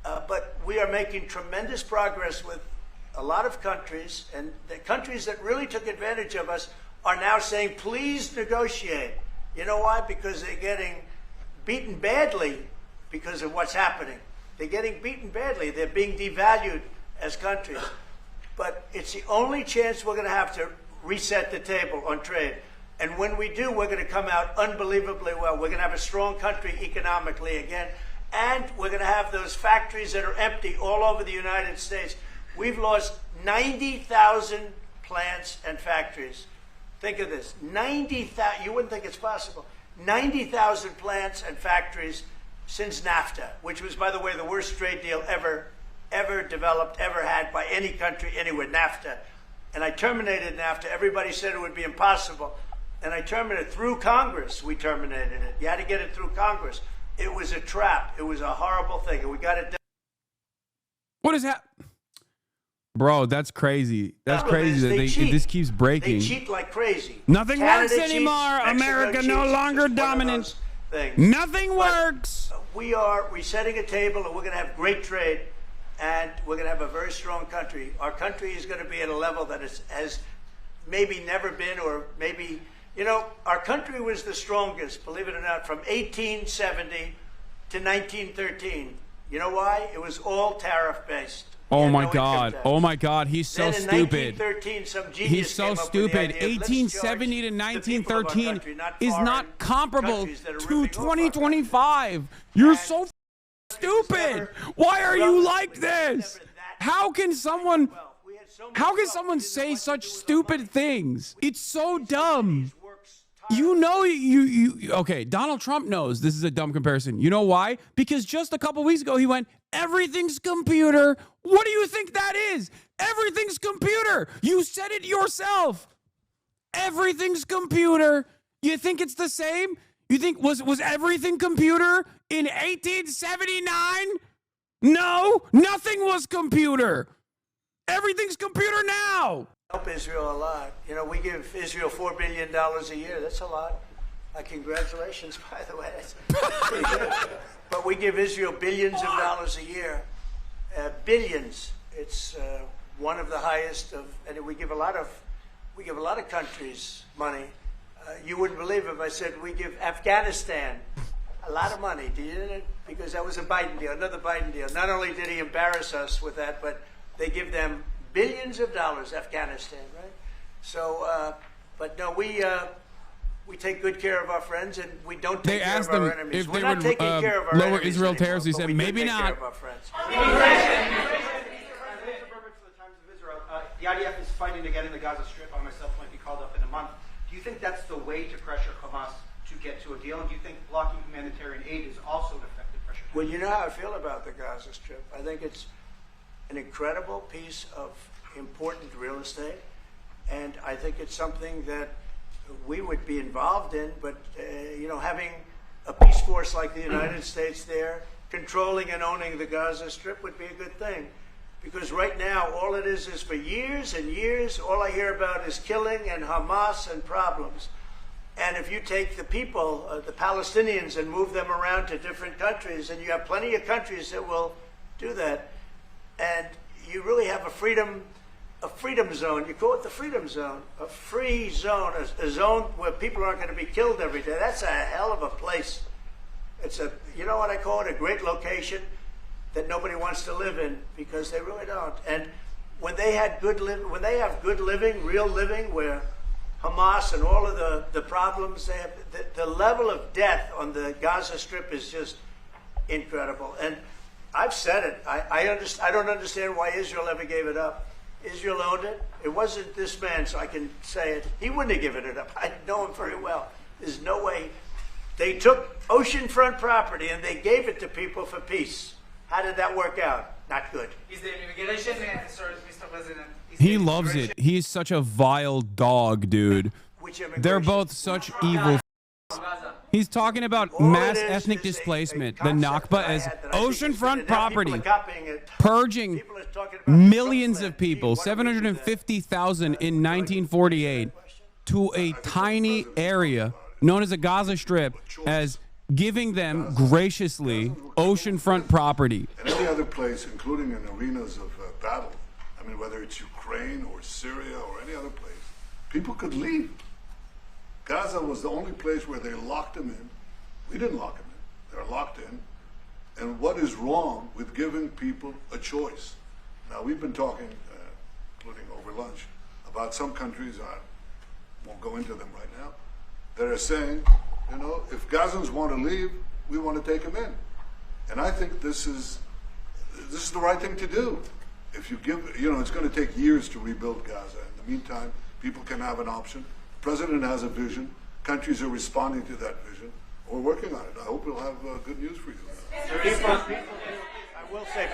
but we are making tremendous progress with a lot of countries, and the countries that really took advantage of us are now saying, please negotiate. You know why? Because they're getting beaten badly because of what's happening. They're getting beaten badly. They're being devalued as countries. But it's the only chance we're going to have to reset the table on trade. And when we do, we're going to come out unbelievably well. We're going to have a strong country economically again. And we're going to have those factories that are empty all over the United States. We've lost 90,000 plants and factories. Think of this, 90,000, you wouldn't think it's possible, 90,000 plants and factories since NAFTA, which was, by the way, the worst trade deal ever developed, ever had by any country anywhere, NAFTA. And I terminated NAFTA. Everybody said it would be impossible. And I terminated it through Congress. We terminated it. You had to get it through Congress. It was a trap. It was a horrible thing. And we got it done. What is that? Bro, that's crazy. That's crazy that this keeps breaking. They cheat like crazy. Nothing Canada works anymore. cheats, America Mexico no cheats. longer It's one of dominant. those things. Nothing works. We are resetting a table, and we're going to have great trade, and we're going to have a very strong country. Our country is going to be at a level that has maybe never been, or maybe, our country was the strongest, believe it or not, from 1870 to 1913. You know why? It was all tariff-based. Oh my God. Oh my God. He's so Then in stupid. 1913, some genius He's so came up with the stupid. idea of, let's 1870 to charge the people of our 1913 country, not is foreign not comparable countries that are to ripping off our 2025. You're so stupid. Why are you like this? How can someone say such stupid things? It's so dumb. Okay, Donald Trump knows this is a dumb comparison. You know why? Because just a couple weeks ago he went, everything's computer. What do you think that is? Everything's computer. You said it yourself. Everything's computer. You think it's the same? You think was everything computer in 1879? No, nothing was computer. Everything's computer now. Help Israel a lot. You know, we give Israel $4 billion a year. That's a lot. Congratulations, by the way. That's pretty good. But we give Israel billions of dollars a year. Billions. It's one of the highest of, and we give a lot of countries money. You wouldn't believe if I said we give Afghanistan a lot of money. Do you? Because that was a Biden deal, another Biden deal. Not only did he embarrass us with that, but they give them billions of dollars, Afghanistan, right? So, but no, we take good care of our friends, and we don't take care of our enemies. If they would lower Israel tariffs. He said maybe not. The IDF is fighting to get in the Gaza Strip. I myself might be called up in a month. Do you think that's the way to pressure Hamas to get to a deal? And do you think blocking humanitarian aid is also an effective pressure? Well, you know how I feel about the Gaza Strip. I think it's an incredible piece of important real estate, and I think it's something that we would be involved in. But you know, having a peace force like the United States there, controlling and owning the Gaza Strip, would be a good thing. Because right now, all it is for years and years, all I hear about is killing and Hamas and problems. And if you take the people, the Palestinians, and move them around to different countries, and you have plenty of countries that will do that, and you really have a freedom zone. You call it the freedom zone, a free zone, a zone where people aren't going to be killed every day. That's a hell of a place. It's a, you know what I call it, a great location that nobody wants to live in, because they really don't. And when they have good living, real living, where Hamas and all of the problems they have, the level of death on the Gaza Strip is just incredible. And I've said it. I don't understand why Israel ever gave it up. Israel owned it. It wasn't this man, so I can say it. He wouldn't have given it up. I know him very well. There's no way. They took oceanfront property and they gave it to people for peace. How did that work out? Not good. Is the immigration, Mr. President? He loves it. He's such a vile dog, dude. They're both such evil. He's talking about mass ethnic displacement, the Nakba, as oceanfront property, purging millions of people, 750,000 in 1948, to a tiny area known as the Gaza Strip, as giving them graciously oceanfront property. And any other place, including in arenas of battle, I mean, whether it's Ukraine or Syria or any other place, people could leave. Gaza was the only place where they locked them in. We didn't lock them in. They're locked in. And what is wrong with giving people a choice? Now, we've been talking, including over lunch, about some countries, I won't go into them right now, that are saying, you know, if Gazans want to leave, we want to take them in. And I think this is the right thing to do. If you give, you know, it's going to take years to rebuild Gaza. In the meantime, people can have an option. The president has a vision. Countries are responding to that vision. We're working on it. I hope we'll have good news for you. I will say,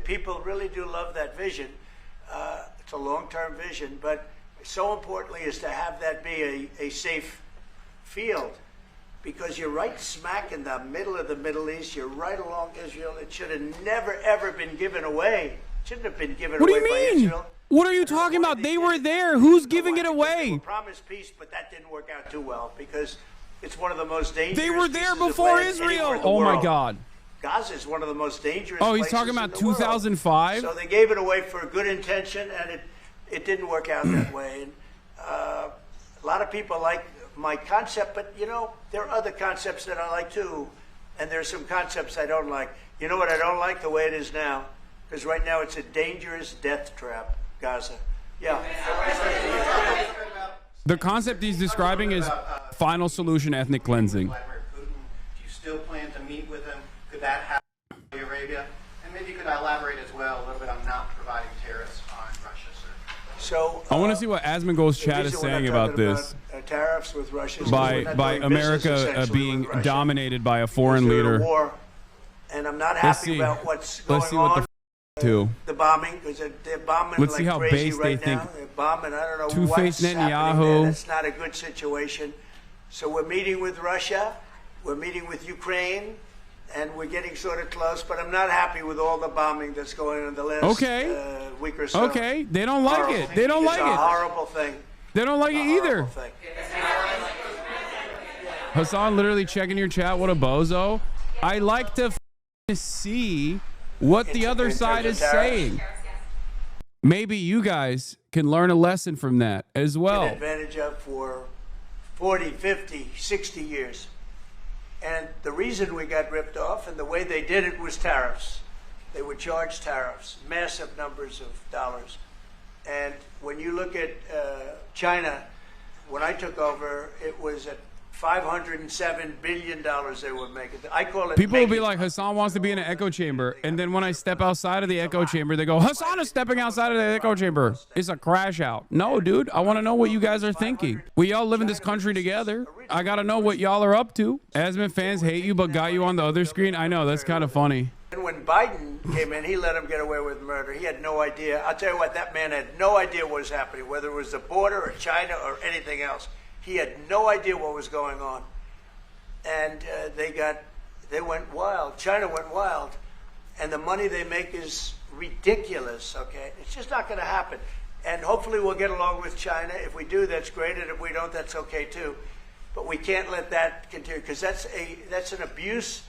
people really do love that vision. It's a long-term vision, but so importantly is to have that be a safe field, because you're right smack in the middle of the Middle East. You're right along Israel. It should have never, ever been given away. It shouldn't have been given away by Israel. What are you talking about? They were there. Who's giving it away? They promised peace, but that didn't work out too well, because it's one of the most dangerous. They were there before Israel. Oh my God. Gaza is one of the most dangerous. Oh, he's talking about 2005. So they gave it away for a good intention, and it didn't work out that way. And a lot of people like my concept, but you know, there are other concepts that I like too, and there's some concepts I don't like. You know what I don't like? The way it is now, because right now it's a dangerous death trap, Gaza. Yeah. The concept he's describing is final solution ethnic cleansing. Do you still plan to meet with him? Could that happen in Saudi Arabia? And maybe you could elaborate as well a little bit on not providing tariffs on Russia, sir. So I want to see what Asmongold's chat is saying about this. Tariffs with Russia By America being dominated by a foreign leader. War, and I'm not happy about what's going on. too. the bombing, because they're bombing Let's like see how crazy based they right now. think. They're bombing. I don't know Two-faced what's happening Netanyahu. there. That's not a good situation. So we're meeting with Russia. We're meeting with Ukraine. And we're getting sort of close, but I'm not happy with all the bombing that's going on in the last week or so. Okay, they don't like Horrible. it. They don't like It's a it. horrible thing. They don't like it either. Horrible thing. Hassan literally checking your chat. What a bozo. I like to see what the other side is saying. Maybe you guys can learn a lesson from that as well. Advantage of for 40, 50, 60 years. And the reason we got ripped off and the way they did it was tariffs. They would charge tariffs, massive numbers of dollars. And when you look at China, when I took over, it was at $507 billion they were making. I call it People will be like, Hassan wants to be in an echo chamber. And then when I step outside of the echo chamber, they go, Hassan is stepping outside of the echo chamber. It's a crash out. No, dude, I want to know what you guys are thinking. We all live in this country together. I got to know what y'all are up to. Asman fans hate you, but got you on the other screen. I know, that's kind of funny. And when Biden came in, he let him get away with murder. He had no idea. I'll tell you what, that man had no idea what was happening, whether it was the border or China or anything else. He had no idea what was going on. And they went wild. China went wild. And the money they make is ridiculous, okay? It's just not going to happen. And hopefully we'll get along with China. If we do, that's great. And if we don't, that's okay too. But we can't let that continue because that's an abuse.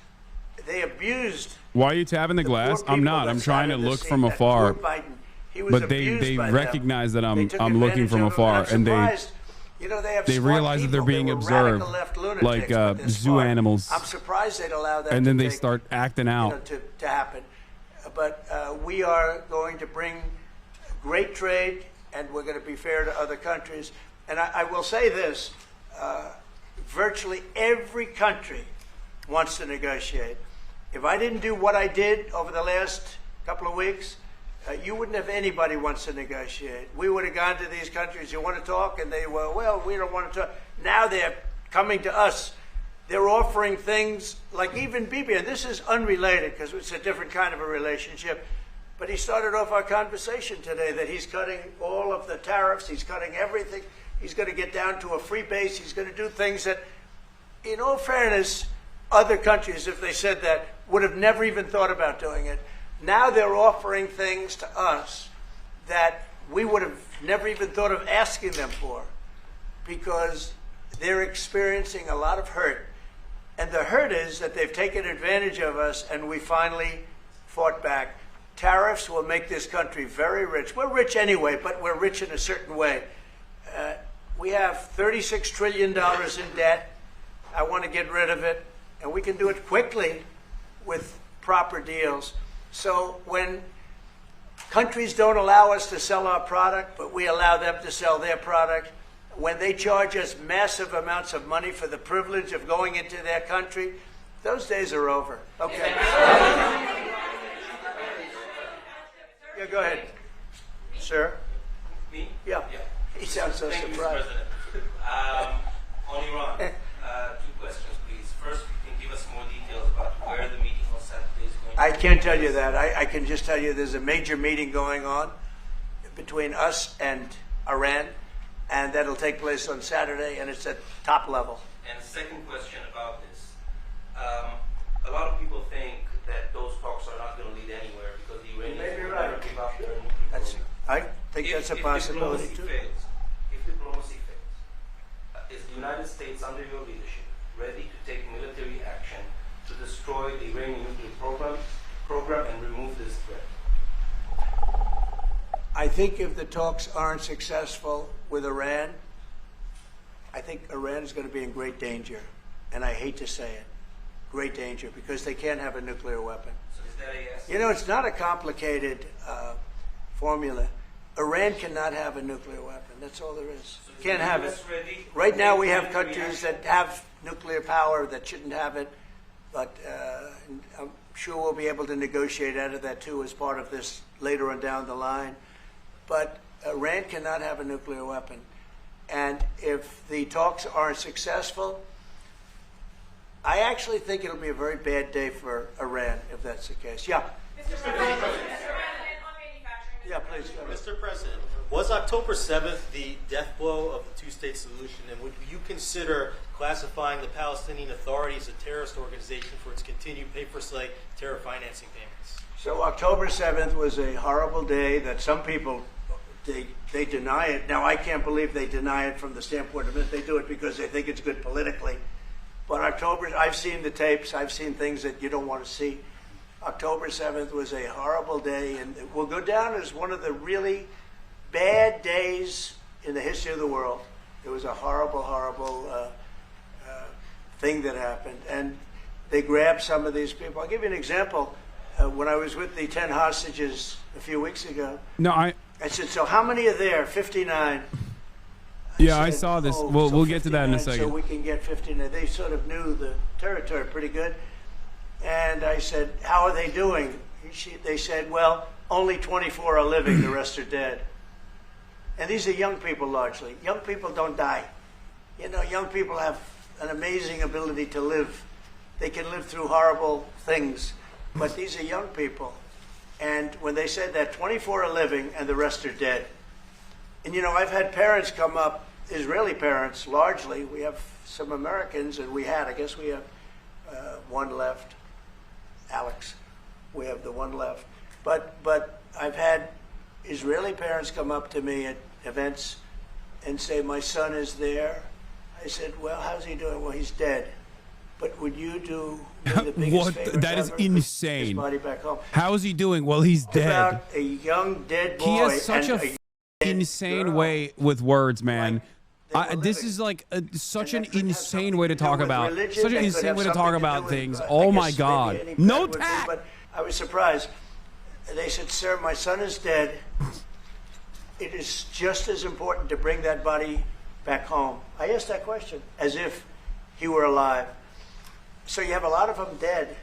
They abused. Why are you tapping the glass? I'm not. I'm trying to look from afar. But they recognize that I'm looking from afar, and they realize that they're being observed like zoo animals. I'm surprised they'd allow that. And then they start acting out. To happen. But we are going to bring great trade, and we're going to be fair to other countries. And I will say this: virtually every country wants to negotiate. If I didn't do what I did over the last couple of weeks, you wouldn't have anybody wants to negotiate. We would have gone to these countries, you want to talk? And they were, well, we don't want to talk. Now they're coming to us. They're offering things like even Bibi, and this is unrelated because it's a different kind of a relationship, but he started off our conversation today that he's cutting all of the tariffs, he's cutting everything. He's going to get down to a free base. He's going to do things that, in all fairness, other countries, if they said that, would have never even thought about doing it. Now they're offering things to us that we would have never even thought of asking them for because they're experiencing a lot of hurt. And the hurt is that they've taken advantage of us and we finally fought back. Tariffs will make this country very rich. We're rich anyway, but we're rich in a certain way. We have $36 trillion in debt. I want to get rid of it. And we can do it quickly with proper deals. So when countries don't allow us to sell our product, but we allow them to sell their product, when they charge us massive amounts of money for the privilege of going into their country, those days are over. Okay. Yeah, go ahead. Sir? Me? Yeah. He sounds so Thank surprised. You, Mr. President. On Iran, two questions, please. First, you can give us more details about where the meeting on Saturday is going to I can't tell you that. I can just tell you there's a major meeting going on between us and Iran, and that'll take place on Saturday, and it's at top level. And second question about this. A lot of people think that those talks are not going to lead anywhere because the Iranians will never give up their nuclear program. I think that's a possibility, if too. diplomacy fails, is the United States, under your leadership, ready to take military action to destroy the Iranian nuclear program and remove this threat? I think if the talks aren't successful with Iran, I think Iran is going to be in great danger. And I hate to say it, great danger, because they can't have a nuclear weapon. So is that a yes? You know, it's not a complicated formula. Iran cannot have a nuclear weapon. That's all there is. So Can't have it. Right now we have countries that have nuclear power that shouldn't have it, but I'm sure we'll be able to negotiate out of that too as part of this later on down the line. But Iran cannot have a nuclear weapon. And if the talks aren't successful, I actually think it'll be a very bad day for Iran if that's the case. Yeah. Mr. President, Mr. President, was October 7th the death blow of the two-state solution, and would you consider classifying the Palestinian Authority as a terrorist organization for its continued pay-for-slay terror financing payments? So October 7th was a horrible day that some people, they deny it. Now, I can't believe they deny it from the standpoint of it. They do it because they think it's good politically. But I've seen the tapes. I've seen things that you don't want to see. October 7th was a horrible day, and it will go down as one of the really bad days in the history of the world. It was a horrible, horrible thing that happened. And they grabbed some of these people. I'll give you an example. When I was with the 10 hostages a few weeks ago, I said, so how many are there? 59. I saw this. We'll get to that in a second. So we can get 59. They sort of knew the territory pretty good. And I said, how are they doing? They said, well, only 24 are living, the rest are dead. And these are young people largely. Young people don't die. You know, young people have an amazing ability to live. They can live through horrible things. But these are young people. And when they said that, 24 are living and the rest are dead. And, you know, I've had parents come up, Israeli parents largely. We have some Americans, and I guess we have one left. Alex, we have the one left. But I've had Israeli parents come up to me at events and say, my son is there. I said, well, how's he doing? Well, he's dead. But would you do me the biggest favor? That is insane. His body back home. How is he doing? Well, he's dead. About a young dead boy. He has such an insane way with words, man. This is like such an insane way to talk about things. Oh my God. No tact. But I was surprised. They said, sir, my son is dead. It is just as important to bring that body back home. I asked that question as if he were alive. So you have a lot of them dead,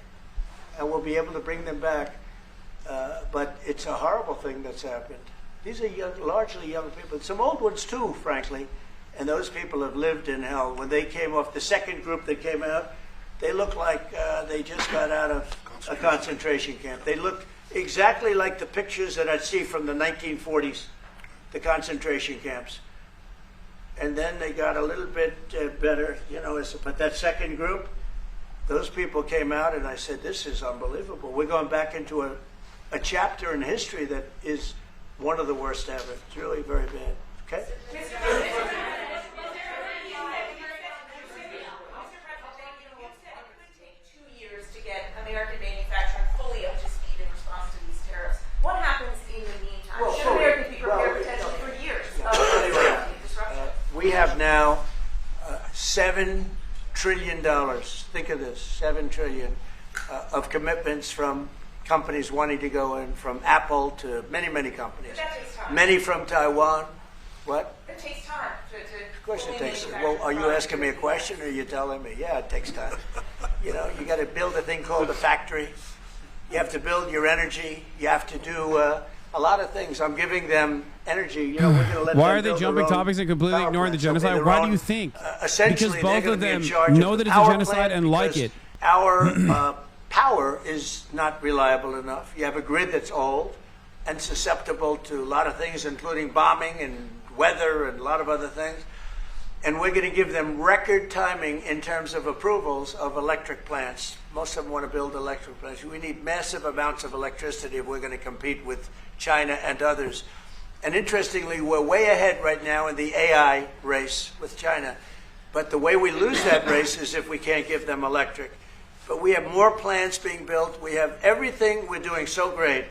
and we'll be able to bring them back. But it's a horrible thing that's happened. These are largely young people. Some old ones too, frankly. And those people have lived in hell. When they came off, the second group that came out, they looked like they just got out of a concentration camp. They looked exactly like the pictures that I'd see from the 1940s, the concentration camps. And then they got a little bit better, you know. But that second group, those people came out, and I said, this is unbelievable. We're going back into a chapter in history that is one of the worst ever. It's really very bad. Okay? American manufacturing fully up to speed in response to these tariffs. What happens in the meantime? Should Americans be prepared potentially for years of disruption? We have now $7 trillion. Think of this, $7 trillion of commitments from companies wanting to go in, from Apple to many, many companies. But that takes time. Many from Taiwan. What? It takes time to Of course it takes time. Well, are you asking me a question, or are you telling me? Yeah, it takes time. You know, you got to build a thing called a factory. You have to build your energy. You have to do a lot of things. I'm giving them energy. You know, we're going to let Why them are they build jumping their own topics and completely power ignoring the plants. genocide? Their Why do own, you think? Essentially, Because both they're of gonna be in them charge know of that the it's a power genocide plant and like because it. Our power is not reliable enough. You have a grid that's old and susceptible to a lot of things, including bombing and weather and a lot of other things. And we're going to give them record timing in terms of approvals of electric plants. Most of them want to build electric plants. We need massive amounts of electricity if we're going to compete with China and others. And interestingly, we're way ahead right now in the AI race with China. But the way we lose that race is if we can't give them electric. But we have more plants being built. We have everything. We're doing so great.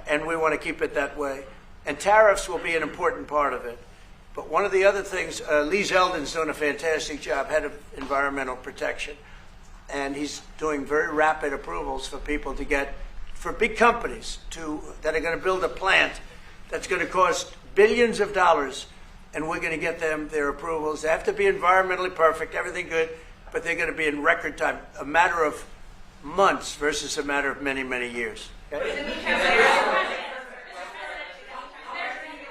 And we want to keep it that way. And tariffs will be an important part of it. But one of the other things, Lee Zeldin's doing a fantastic job, head of environmental protection. And he's doing very rapid approvals for people to get, for big companies that are going to build a plant that's going to cost billions of dollars. And we're going to get them their approvals. They have to be environmentally perfect, everything good, but they're going to be in record time, a matter of months versus a matter of many, many years. Okay?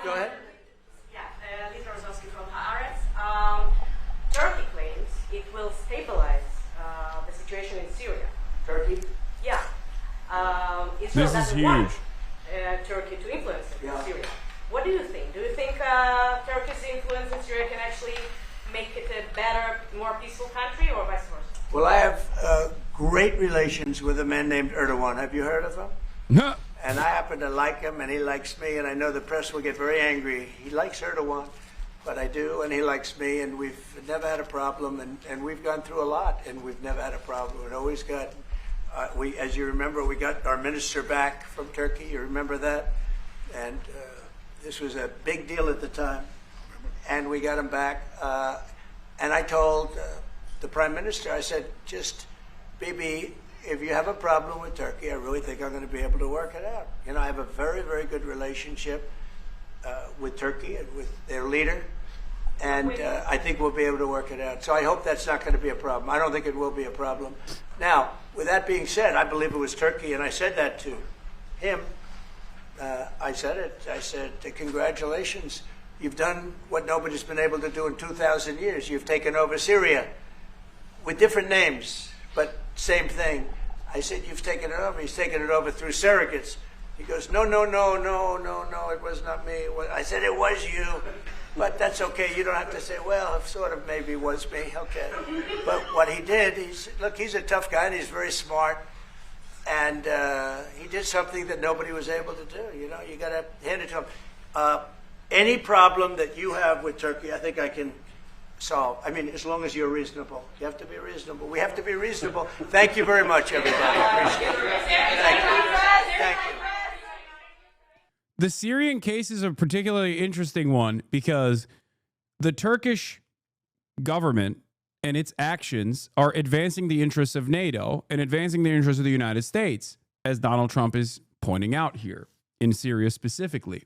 Go ahead. Turkey claims it will stabilize the situation in Syria. Turkey? Yeah. This is huge. Turkey to influence it. Turkey's influence in Syria can actually make it a better, more peaceful country, or vice versa? Well, I have great relations with a man named Erdogan. Have you heard of him? No. And I happen to like him, and he likes me, and I know the press will get very angry. He likes Erdogan, but I do, and he likes me, and we've never had a problem, and we've gone through a lot, and we've never had a problem. We've always got, as you remember, we got our minister back from Turkey. You remember that? And this was a big deal at the time, and we got him back. And I told the prime minister, I said, just, Bibi, if you have a problem with Turkey, I really think I'm going to be able to work it out. You know, I have a very, very good relationship with Turkey and with their leader, and I think we'll be able to work it out. So I hope that's not going to be a problem. I don't think it will be a problem. Now, with that being said, I believe it was Turkey, and I said that to him. I said it. I said, congratulations. You've done what nobody's been able to do in 2,000 years. You've taken over Syria with different names, but same thing. I said, you've taken it over. He's taken it over through surrogates. He goes, no, it was not me. I said, it was you. But that's okay. You don't have to say, well, it sort of maybe was me. Okay. But what he did, look, he's a tough guy, and he's very smart. And he did something that nobody was able to do. You know, you got to hand it to him. Any problem that you have with Turkey, I think I can solve. I mean, as long as you're reasonable. You have to be reasonable. We have to be reasonable. Thank you very much, everybody. I appreciate it. Thank you. Thank you. The Syrian case is a particularly interesting one because the Turkish government and its actions are advancing the interests of NATO and advancing the interests of the United States, as Donald Trump is pointing out here, in Syria specifically.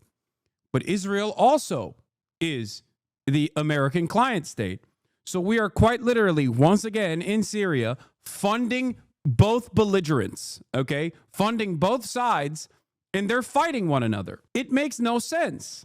But Israel also is the American client state. So we are quite literally, once again, in Syria, funding both belligerents, okay? Funding both sides, and they're fighting one another. It makes no sense.